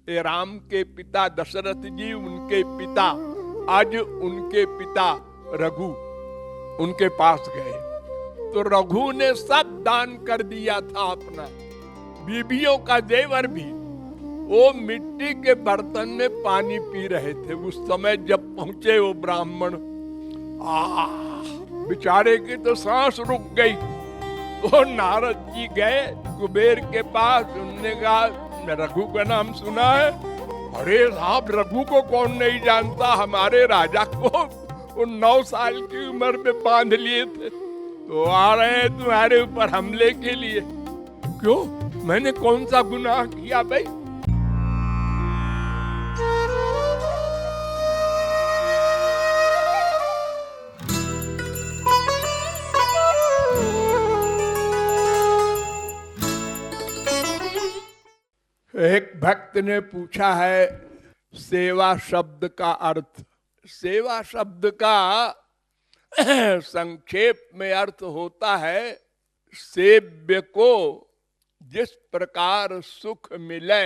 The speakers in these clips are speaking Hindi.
ये राम के पिता दशरथ जी, उनके पिता, आज उनके पिता रघु उनके पास गए तो रघु ने सब दान कर दिया था अपना, बीबियों का जेवर भी। वो मिट्टी के बर्तन में पानी पी रहे थे। उस समय जब पहुंचे वो ब्राह्मण, बेचारे की तो सांस रुक गई। तो नारद जी गए कुबेर के पास, उन्होंने कहा रघु का नाम सुना है? अरे साहब, रघु को कौन नहीं जानता, हमारे राजा को वो 9 साल की उम्र में बांध लिए थे, तो आ रहे हैं तुम्हारे ऊपर हमले के लिए। क्यों, मैंने कौन सा गुनाह किया भाई? एक भक्त ने पूछा है सेवा शब्द का अर्थ। सेवा शब्द का संक्षेप में अर्थ होता है सेव्य को जिस प्रकार सुख मिले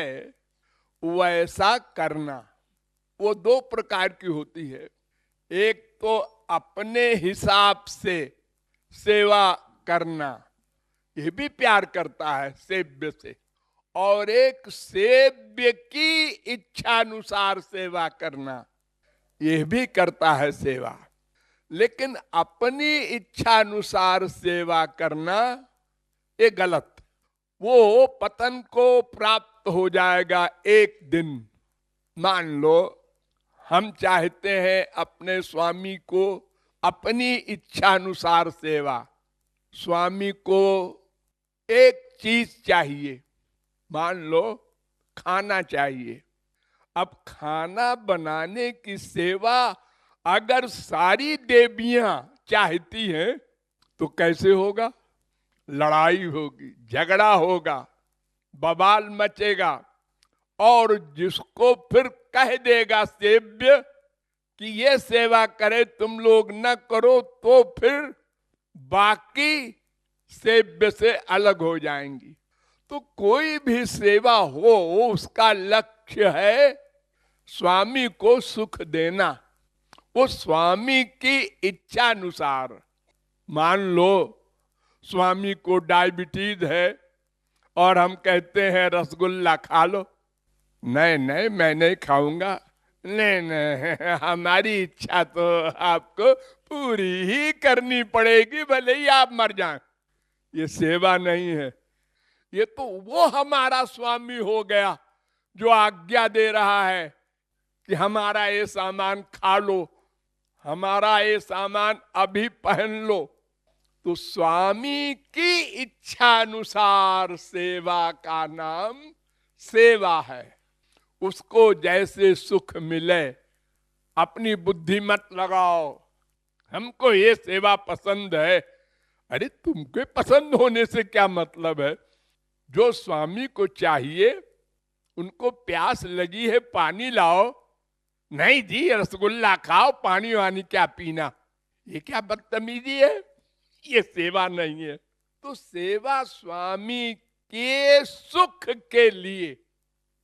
वैसा करना। वो 2 प्रकार की होती है। एक तो अपने हिसाब से सेवा करना, ये भी प्यार करता है सेव्य से, और एक सेव्य की इच्छानुसार सेवा करना, यह भी करता है सेवा। लेकिन अपनी इच्छानुसार सेवा करना ये गलत। वो पतन को प्राप्त हो जाएगा एक दिन। मान लो हम चाहते हैं अपने स्वामी को अपनी इच्छानुसार सेवा। स्वामी को एक चीज चाहिए, मान लो खाना चाहिए। अब खाना बनाने की सेवा अगर सारी देवियां चाहती हैं तो कैसे होगा? लड़ाई होगी, झगड़ा होगा, बवाल मचेगा, और जिसको फिर कह देगा सेव्य कि ये सेवा करे तुम लोग न करो, तो फिर बाकी सेव्य से अलग हो जाएंगी। तो कोई भी सेवा हो उसका लक्ष्य है स्वामी को सुख देना, वो स्वामी की इच्छा अनुसार। मान लो स्वामी को डायबिटीज है और हम कहते हैं रसगुल्ला खा लो। नहीं नहीं, मैं नहीं खाऊंगा। नहीं नहीं, हमारी इच्छा तो आपको पूरी ही करनी पड़ेगी, भले ही आप मर जाएं। ये सेवा नहीं है। ये तो वो हमारा स्वामी हो गया जो आज्ञा दे रहा है कि हमारा ये सामान खा लो, हमारा ये सामान अभी पहन लो। तो स्वामी की इच्छा अनुसार सेवा का नाम सेवा है। उसको जैसे सुख मिले, अपनी बुद्धि मत लगाओ हमको ये सेवा पसंद है। अरे तुमको पसंद होने से क्या मतलब है? जो स्वामी को चाहिए, उनको प्यास लगी है पानी लाओ, नहीं जी रसगुल्ला खाओ, पानी वानी क्या पीना, ये क्या बदतमीजी है? ये सेवा नहीं है। तो सेवा स्वामी के सुख के लिए,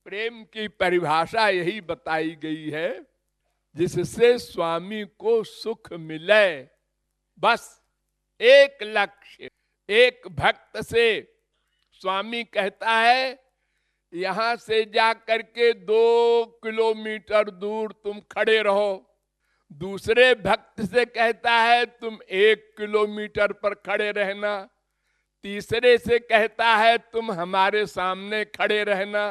प्रेम की परिभाषा यही बताई गई है, जिससे स्वामी को सुख मिले। बस एक लक्ष्य। एक भक्त से स्वामी कहता है यहां से जाकर के 2 किलोमीटर दूर तुम खड़े रहो। दूसरे भक्त से कहता है तुम 1 किलोमीटर पर खड़े रहना। तीसरे से कहता है तुम हमारे सामने खड़े रहना।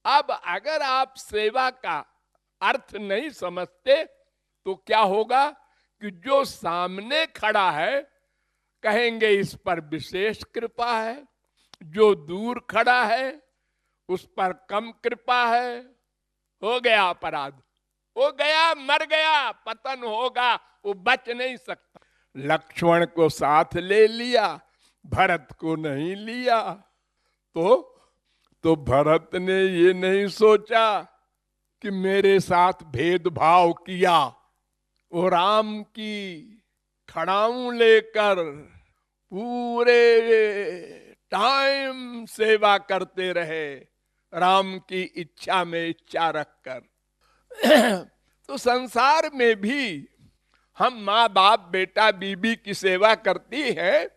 अब अगर आप सेवा का अर्थ नहीं समझते तो क्या होगा कि जो सामने खड़ा है कहेंगे इस पर विशेष कृपा है, जो दूर खड़ा है उस पर कम कृपा है। हो गया अपराध, हो गया, मर गया, पतन होगा, वो बच नहीं सकता। लक्ष्मण को साथ ले लिया, भरत को नहीं लिया। तो भरत ने ये नहीं सोचा कि मेरे साथ भेदभाव किया। वो राम की खड़ाऊं लेकर पूरे टाइम सेवा करते रहे, राम की इच्छा में इच्छा रखकर। तो संसार में भी हम माँ बाप बेटा बीबी की सेवा करती है,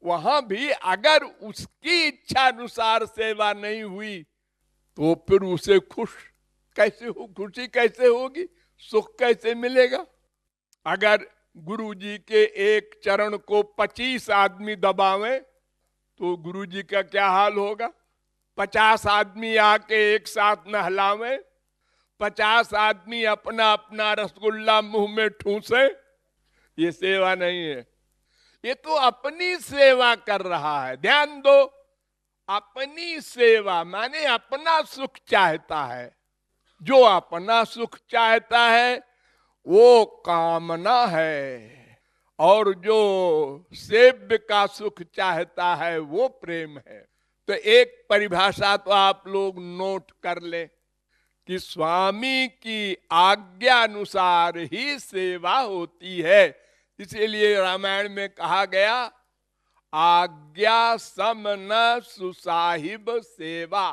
वहां भी अगर उसकी इच्छा अनुसार सेवा नहीं हुई तो फिर उसे खुशी कैसे होगी, सुख कैसे मिलेगा। अगर गुरु जी के एक चरण को 25 आदमी दबावें तो गुरु जी का क्या हाल होगा। 50 आदमी आके एक साथ नहलावें, 50 आदमी अपना अपना रसगुल्ला मुंह में ठूसे, ये सेवा नहीं है। ये तो अपनी सेवा कर रहा है। ध्यान दो, अपनी सेवा माने अपना सुख चाहता है। जो अपना सुख चाहता है वो कामना है, और जो सेव्य का सुख चाहता है वो प्रेम है। तो एक परिभाषा तो आप लोग नोट कर ले कि स्वामी की आज्ञा अनुसार ही सेवा होती है। इसीलिए रामायण में कहा गया, आज्ञा सम न सुसाहिब सेवा,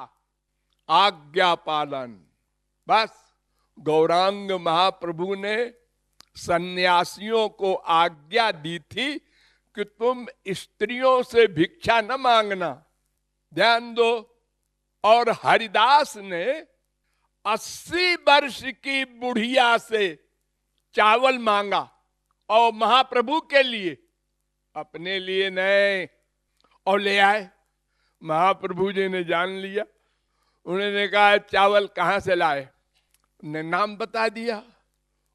आज्ञा पालन। बस गौरांग महाप्रभु ने सन्यासियों को आज्ञा दी थी कि तुम स्त्रियों से भिक्षा न मांगना। ध्यान दो। और हरिदास ने 80 वर्ष की बुढ़िया से चावल मांगा, और महाप्रभु के लिए, अपने लिए नहीं, और ले आए। महाप्रभु जी ने जान लिया। उन्होंने कहा चावल कहां से लाए, उन्हें नाम बता दिया।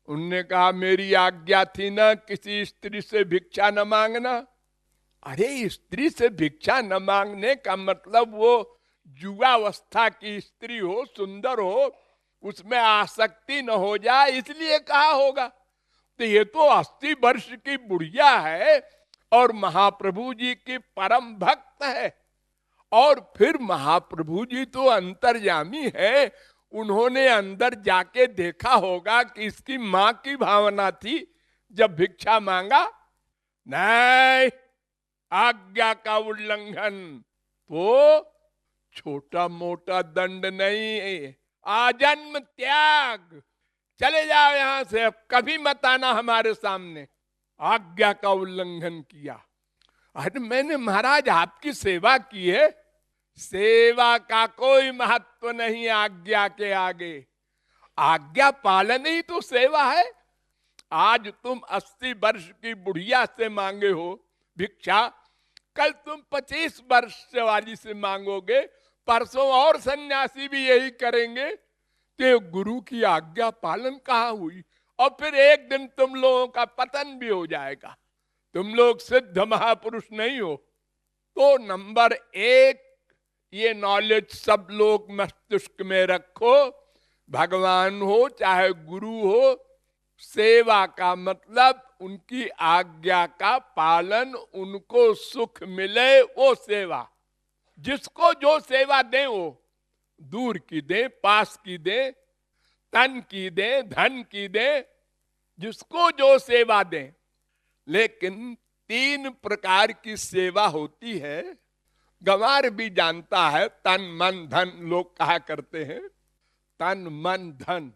उन्होंने कहा मेरी आज्ञा थी ना किसी स्त्री से भिक्षा न मांगना। अरे स्त्री से भिक्षा न मांगने का मतलब वो युवावस्था की स्त्री हो, सुंदर हो, उसमें आसक्ति न हो जाए, इसलिए कहा होगा। तो ये तो 80 वर्ष की बुढ़िया है और महाप्रभु जी की परम भक्त है। और फिर महाप्रभु जी तो अंतर्यामी है, उन्होंने अंदर जाके देखा होगा कि इसकी मां की भावना थी जब भिक्षा मांगा। नहीं, आज्ञा का उल्लंघन तो छोटा मोटा दंड नहीं, आजन्म त्याग। चले जाओ यहां से, अब कभी मत आना हमारे सामने। आज्ञा का उल्लंघन किया। अरे मैंने महाराज आपकी सेवा की है, सेवा का कोई महत्व नहीं आज्ञा के आगे। आज्ञा पालन ही तो सेवा है। आज तुम 80 वर्ष की बुढ़िया से मांगे हो भिक्षा, कल तुम 25 वर्ष वाली से मांगोगे, परसों और सन्यासी भी यही करेंगे। तो गुरु की आज्ञा पालन कहाँ हुई। और फिर एक दिन तुम लोगों का पतन भी हो जाएगा। तुम लोग सिद्ध महापुरुष नहीं हो। तो नंबर 1 ये नॉलेज सब लोग मस्तिष्क में रखो, भगवान हो चाहे गुरु हो, सेवा का मतलब उनकी आज्ञा का पालन, उनको सुख मिले वो सेवा। जिसको जो सेवा दे वो दूर की दे, पास की दे, तन की दे, धन की दे, जिसको जो सेवा दे। लेकिन 3 प्रकार की सेवा होती है। गंवार भी जानता है, तन मन धन लोग कहा करते हैं, तन मन धन।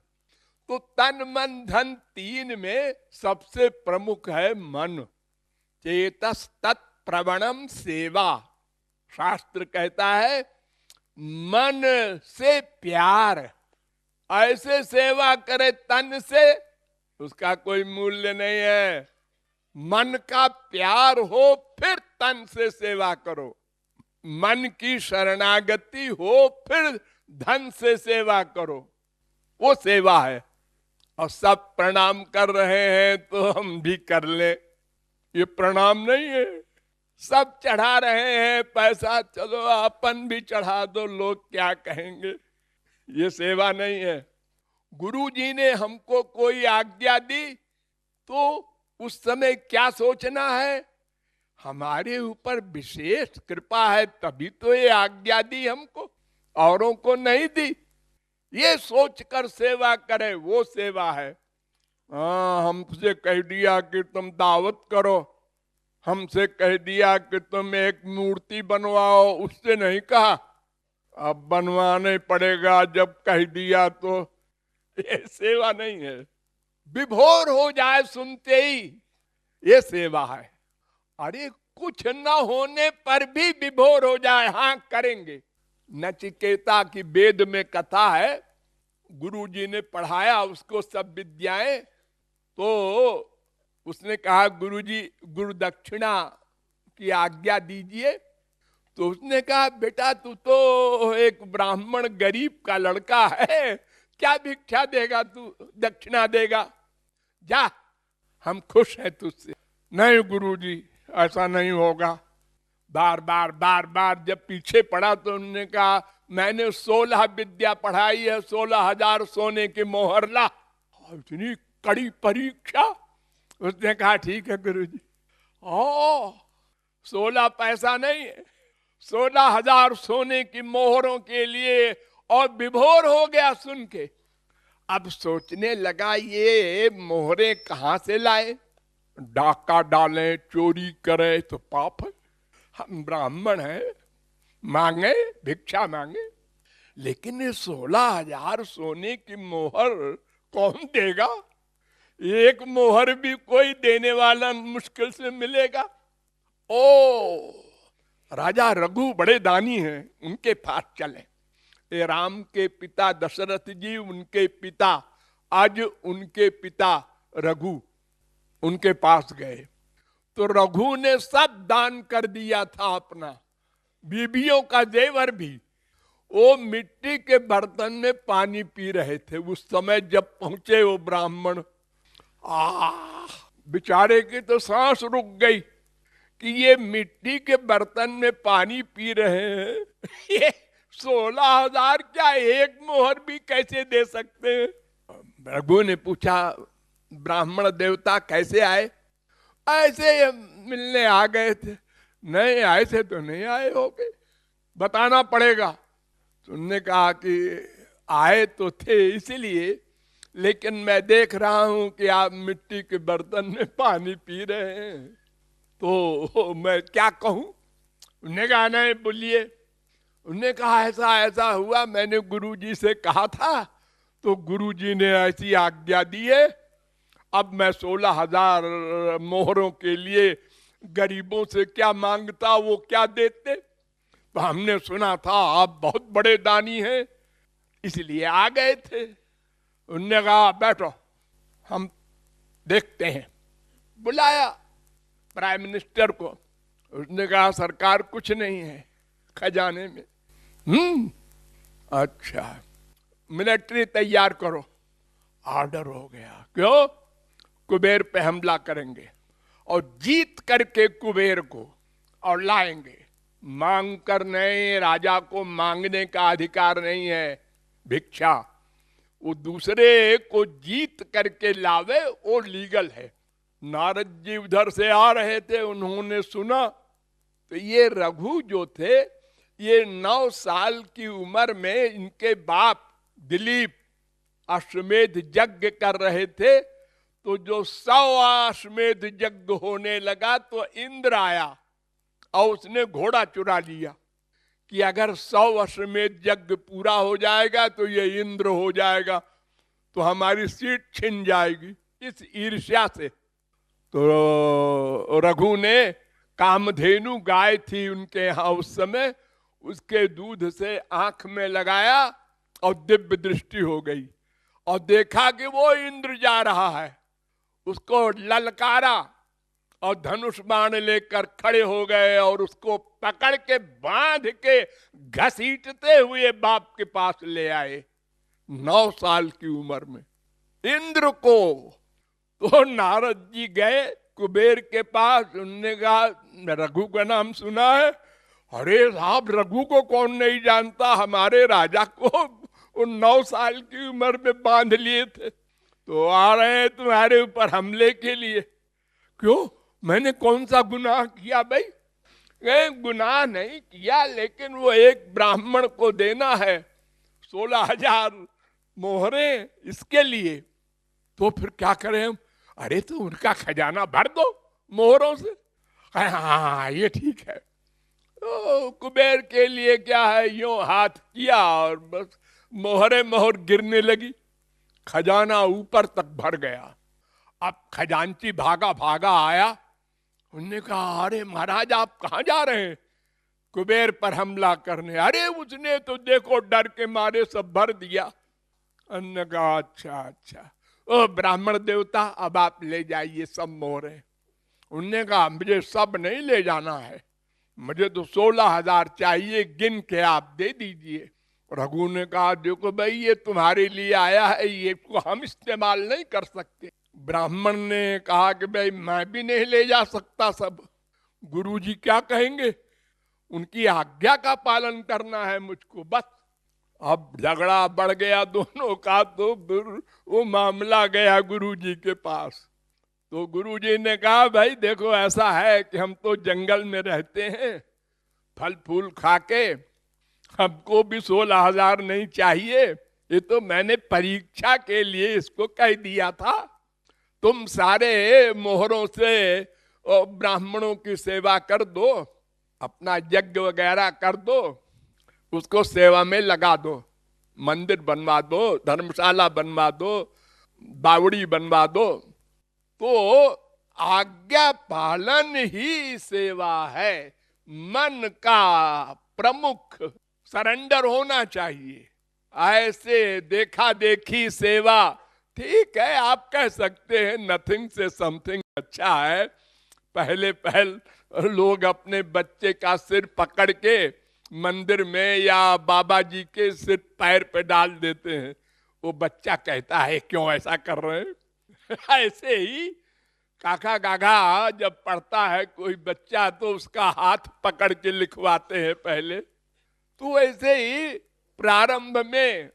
तो तन मन धन 3 में सबसे प्रमुख है मन। चेतस तत्प्रवणम सेवा, शास्त्र कहता है मन से प्यार। ऐसे सेवा करे तन से, उसका कोई मूल्य नहीं है। मन का प्यार हो फिर तन से सेवा करो, मन की शरणागति हो फिर धन से सेवा करो, वो सेवा है। और सब प्रणाम कर रहे हैं तो हम भी कर ले, ये प्रणाम नहीं है। सब चढ़ा रहे हैं पैसा, चलो अपन भी चढ़ा दो, लोग क्या कहेंगे, ये सेवा नहीं है। गुरु जी ने हमको कोई आज्ञा दी तो उस समय क्या सोचना है, हमारे ऊपर विशेष कृपा है तभी तो ये आज्ञा दी हमको, औरों को नहीं दी। ये सोचकर सेवा करे वो सेवा है। हमसे कह दिया कि तुम दावत करो, हमसे कह दिया कि तुम एक मूर्ति बनवाओ, उससे नहीं कहा। अब बनवाने पड़ेगा, जब कह दिया तो। ये सेवा नहीं है। विभोर हो जाए सुनते ही, ये सेवा है। अरे कुछ न होने पर भी विभोर हो जाए, हाँ करेंगे। नचिकेता की वेद में कथा है, गुरुजी ने पढ़ाया उसको सब विद्याएं, तो उसने कहा गुरुजी गुरु दक्षिणा की आज्ञा दीजिए। तो उसने कहा बेटा तू तो एक ब्राह्मण गरीब का लड़का है, क्या भिक्षा देगा तू, दक्षिणा देगा, जा हम खुश हैं तुझसे। नहीं गुरुजी ऐसा नहीं होगा। बार बार बार बार जब पीछे पड़ा तो उन्होंने कहा मैंने 16 विद्या पढ़ाई है, 16,000 सोने की मोहर ला। इतनी कड़ी परीक्षा। उसने कहा ठीक है गुरुजी। ओ 16 पैसा नहीं है, 16,000 सोने की मोहरों के लिए, और विभोर हो गया सुन के। अब सोचने लगा ये मोहरे कहां से लाए, डाका डालें चोरी करें तो पाप है, हम ब्राह्मण हैं, मांगे भिक्षा मांगे। लेकिन ये 16,000 सोने की मोहर कौन देगा, एक मोहर भी कोई देने वाला मुश्किल से मिलेगा। ओ राजा रघु बड़े दानी हैं, उनके पास चले। ये राम के पिता दशरथ जी, उनके पिता, आज उनके पिता रघु उनके पास गए तो रघु ने सब दान कर दिया था अपना, बीबियों का जेवर भी। वो मिट्टी के बर्तन में पानी पी रहे थे उस समय जब पहुंचे वो ब्राह्मण। बेचारे की तो सांस रुक गई कि ये मिट्टी के बर्तन में पानी पी रहे हैं, ये 16,000 क्या एक मोहर भी कैसे दे सकते हैं। रघु ने पूछा ब्राह्मण देवता कैसे आए, ऐसे मिलने आ गए थे। नहीं ऐसे तो नहीं आए होगे, बताना पड़ेगा। तुमने कहा कि आए तो थे इसलिए, लेकिन मैं देख रहा हूं कि आप मिट्टी के बर्तन में पानी पी रहे हैं, तो मैं क्या कहूं। उन्होंने कहा नहीं बोलिए। उन्होंने कहा ऐसा ऐसा हुआ, मैंने गुरुजी से कहा था तो गुरुजी ने ऐसी आज्ञा दी है। अब मैं 16,000 मोहरों के लिए गरीबों से क्या मांगता, वो क्या देते। तो हमने सुना था आप बहुत बड़े दानी हैं, इसलिए आ गए थे। उन्होंने कहा बैठो हम देखते हैं। बुलाया प्राइम मिनिस्टर को। उसने कहा सरकार कुछ नहीं है खजाने में। अच्छा मिलिट्री तैयार करो। ऑर्डर हो गया। क्यों? कुबेर पे हमला करेंगे और जीत करके कुबेर को और लाएंगे। मांग कर नहीं, राजा को मांगने का अधिकार नहीं है भिक्षा, वो दूसरे को जीत करके लावे वो लीगल है। नारद जी उधर से आ रहे थे, उन्होंने सुना तो ये रघु जो थे, ये 9 साल की उम्र में इनके बाप दिलीप अश्वमेध यज्ञ कर रहे थे। तो जो 100 अश्वमेध यज्ञ होने लगा तो इंद्र आया और उसने घोड़ा चुरा लिया कि अगर 100 अश्वमेध यज्ञ पूरा हो जाएगा तो ये इंद्र हो जाएगा, तो हमारी सीट छिन जाएगी। इस ईर्ष्या से तो रघु ने कामधेनु गाय थी उनके यहाँ उस समय, उसके दूध से आंख में लगाया और दिव्य दृष्टि हो गई और देखा कि वो इंद्र जा रहा है। उसको ललकारा और धनुष बाण लेकर खड़े हो गए और उसको पकड़ के बांध के घसीटते हुए बाप के पास ले आए 9 साल की उम्र में इंद्र को। तो नारद जी गए कुबेर के पास। उन्होंने कहा रघु का नाम सुना है? अरे साहब रघु को कौन नहीं जानता, हमारे राजा को वो 9 साल की उम्र में बांध लिए थे, तो आ रहे हैं तुम्हारे ऊपर हमले के लिए। क्यों? मैंने कौन सा गुनाह किया भाई? गुनाह नहीं किया, लेकिन वो एक ब्राह्मण को देना है 16,000 मोहरे इसके लिए, तो फिर क्या करें हम? अरे तो उनका खजाना भर दो मोहरों से। हाँ ये ठीक है। तो कुबेर के लिए क्या है, यूं हाथ किया और बस मोहरे मोहर गिरने लगी, खजाना ऊपर तक भर गया। अब खजांची भागा भागा आया, उन्होंने कहा अरे महाराज आप कहां जा रहे हैं? कुबेर पर हमला करने। अरे उसने तो देखो डर के मारे सब भर दिया। उन्होंने कहा अच्छा अच्छा, ओ ब्राह्मण देवता अब आप ले जाइए सब मोहरे। उनने कहा मुझे सब नहीं ले जाना है, मुझे तो 16,000 चाहिए, गिन के आप दे दीजिए। रघु ने कहा देखो भाई ये तुम्हारे लिए आया है, ये को हम इस्तेमाल नहीं कर सकते। ब्राह्मण ने कहा कि भाई मैं भी नहीं ले जा सकता सब, गुरुजी क्या कहेंगे, उनकी आज्ञा का पालन करना है मुझको बस। अब झगड़ा बढ़ गया दोनों का, तो वो मामला गया गुरुजी के पास। तो गुरुजी ने कहा भाई देखो ऐसा है कि हम तो जंगल में रहते हैं, फल फूल खा के, हमको भी 16,000 नहीं चाहिए, ये तो मैंने परीक्षा के लिए इसको कह दिया था। तुम सारे मोहरों से ब्राह्मणों की सेवा कर दो, अपना यज्ञ वगैरह कर दो, उसको सेवा में लगा दो, मंदिर बनवा दो, धर्मशाला बनवा दो, बावड़ी बनवा दो। तो आज्ञा पालन ही सेवा है, मन का प्रमुख सरेंडर होना चाहिए। ऐसे देखा देखी सेवा ठीक है, आप कह सकते हैं नथिंग से समथिंग अच्छा है। पहले लोग अपने बच्चे का सिर पकड़ के मंदिर में या बाबा जी के सिर पैर पे डाल देते हैं, वो बच्चा कहता है क्यों ऐसा कर रहे हैं। ऐसे ही काका गागा जब पढ़ता है कोई बच्चा तो उसका हाथ पकड़ के लिखवाते हैं पहले। तो ऐसे ही प्रारंभ में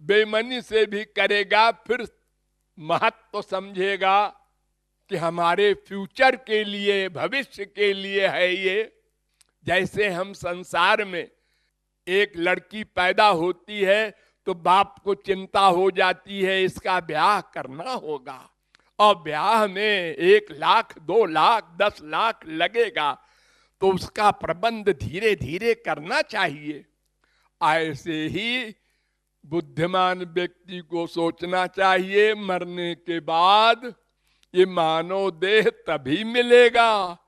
बेमनी से भी करेगा, फिर महत्व समझेगा कि हमारे फ्यूचर के लिए, भविष्य के लिए है ये। जैसे हम संसार में एक लड़की पैदा होती है तो बाप को चिंता हो जाती है इसका ब्याह करना होगा, और ब्याह में 1 लाख 2 लाख 10 लाख लगेगा, तो उसका प्रबंध धीरे धीरे करना चाहिए। ऐसे ही बुद्धिमान व्यक्ति को सोचना चाहिए मरने के बाद ये मानव देह तभी मिलेगा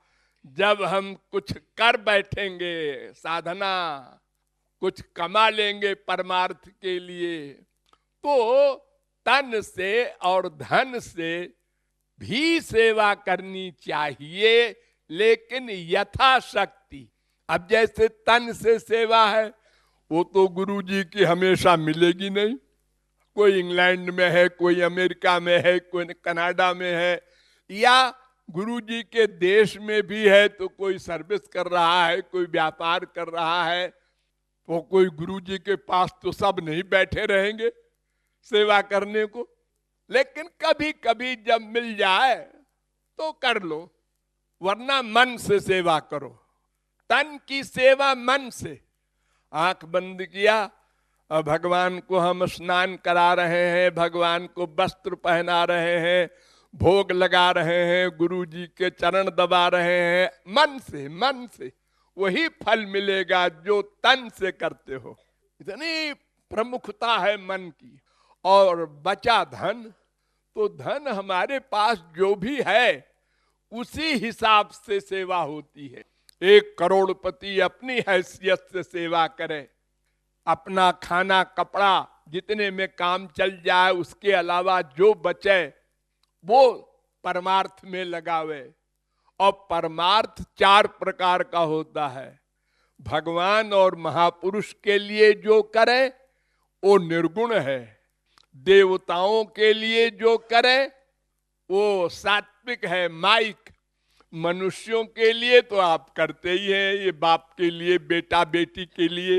जब हम कुछ कर बैठेंगे, साधना कुछ कमा लेंगे परमार्थ के लिए। तो तन से और धन से भी सेवा करनी चाहिए, लेकिन यथाशक्ति। अब जैसे तन से सेवा है वो तो गुरुजी की हमेशा मिलेगी नहीं, कोई इंग्लैंड में है, कोई अमेरिका में है, कोई कनाडा में है, या गुरुजी के देश में भी है तो कोई सर्विस कर रहा है, कोई व्यापार कर रहा है। तो कोई गुरुजी के पास तो सब नहीं बैठे रहेंगे सेवा करने को, लेकिन कभी कभी जब मिल जाए तो कर लो, वरना मन से सेवा करो। तन की सेवा मन से। आंख बंद किया, भगवान को हम स्नान करा रहे हैं, भगवान को वस्त्र पहना रहे हैं, भोग लगा रहे हैं, गुरु जी के चरण दबा रहे हैं, मन से वही फल मिलेगा जो तन से करते हो। इतनी प्रमुखता है मन की। और बचा धन, तो धन हमारे पास जो भी है उसी हिसाब से सेवा होती है। 1 करोड़पति अपनी हैसियत से सेवा करे, अपना खाना कपड़ा जितने में काम चल जाए, उसके अलावा जो बचे वो परमार्थ में लगावे। और परमार्थ 4 प्रकार का होता है। भगवान और महापुरुष के लिए जो करे वो निर्गुण है, देवताओं के लिए जो करे वो सात्विक है, माइक। मनुष्यों के लिए तो आप करते ही हैं, ये बाप के लिए, बेटा बेटी के लिए,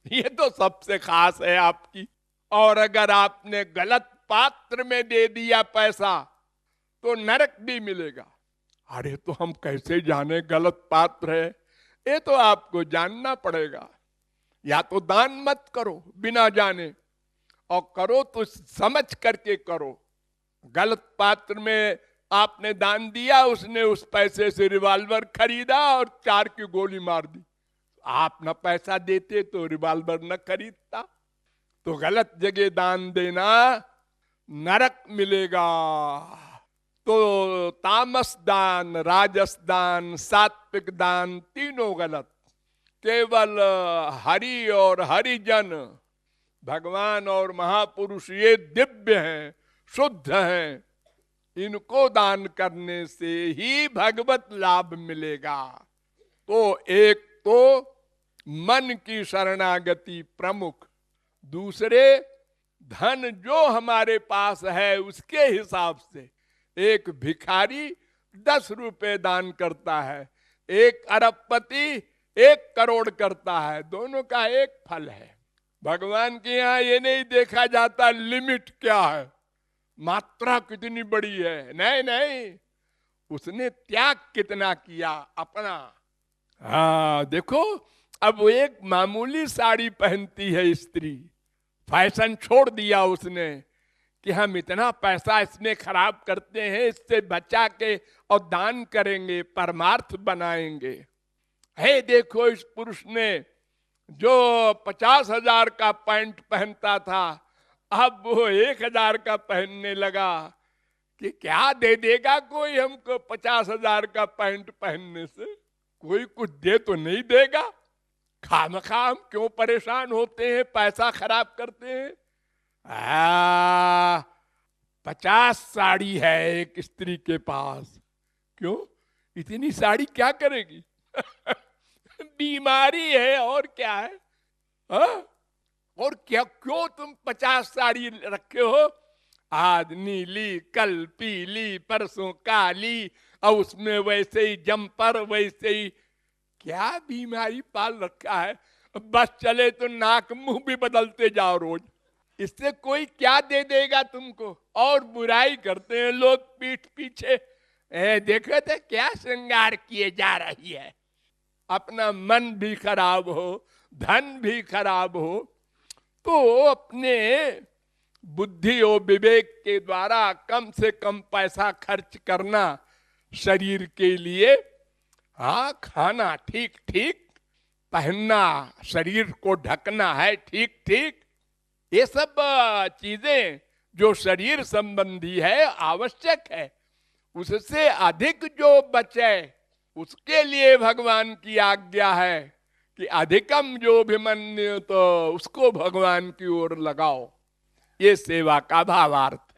ये तो सबसे खास है आपकी। और अगर आपने गलत पात्र में दे दिया पैसा तो नरक भी मिलेगा। अरे तो हम कैसे जाने गलत पात्र है, ये तो आपको जानना पड़ेगा। या तो दान मत करो बिना जाने, और करो तो समझ करके करो। गलत पात्र में आपने दान दिया, उसने उस पैसे से रिवॉल्वर खरीदा और 4 की गोली मार दी, आप न पैसा देते तो रिवॉल्वर न खरीदता। तो गलत जगह दान देना, नरक मिलेगा। तो तामस दान, राजस दान, सात्विक दान तीनों गलत। केवल हरि और हरिजन, भगवान और महापुरुष ये दिव्य हैं, शुद्ध हैं, इनको दान करने से ही भगवत लाभ मिलेगा। तो एक तो मन की शरणागति प्रमुख, दूसरे धन जो हमारे पास है उसके हिसाब से। एक भिखारी 10 रुपए दान करता है, एक अरबपति 1 करोड़ करता है, दोनों का एक फल है। भगवान के यहाँ ये नहीं देखा जाता लिमिट क्या है, मात्रा कितनी बड़ी है, नहीं नहीं, उसने त्याग कितना किया अपना। हाँ देखो, अब वो एक मामूली साड़ी पहनती है स्त्री, फैशन छोड़ दिया उसने कि हम इतना पैसा इसमें खराब करते हैं, इससे बचा के और दान करेंगे, परमार्थ बनाएंगे। है देखो, इस पुरुष ने जो 50,000 का पैंट पहनता था, अब वो 1,000 का पहनने लगा कि क्या दे देगा कोई हमको 50,000 का पैंट पहनने से? कोई कुछ दे तो नहीं देगा। खामखा हम क्यों परेशान होते हैं, पैसा खराब करते हैं। 50 साड़ी है एक स्त्री के पास, क्यों इतनी साड़ी क्या करेगी? बीमारी है और क्या है? और क्या, क्यों तुम 50 साड़ी रखे हो? आज नीली, कल पीली, परसों काली, और उसमें वैसे ही जम्पर, वैसे ही। क्या बीमारी पाल रखा है? बस चले तो नाक मुंह भी बदलते जाओ रोज, इससे कोई क्या दे देगा तुमको? और बुराई करते हैं लोग पीठ पीछे, देखो तो क्या श्रृंगार किए जा रही है। अपना मन भी खराब हो, धन भी खराब हो, तो अपने बुद्धि और विवेक के द्वारा कम से कम पैसा खर्च करना शरीर के लिए। हाँ, खाना ठीक ठीक, पहनना, शरीर को ढकना है ठीक ठीक, ये सब चीजें जो शरीर संबंधी है आवश्यक है। उससे अधिक जो बचे उसके लिए भगवान की आज्ञा है कि अधिकम जो अभिमन्यु, तो उसको भगवान की ओर लगाओ। ये सेवा का भावार्थ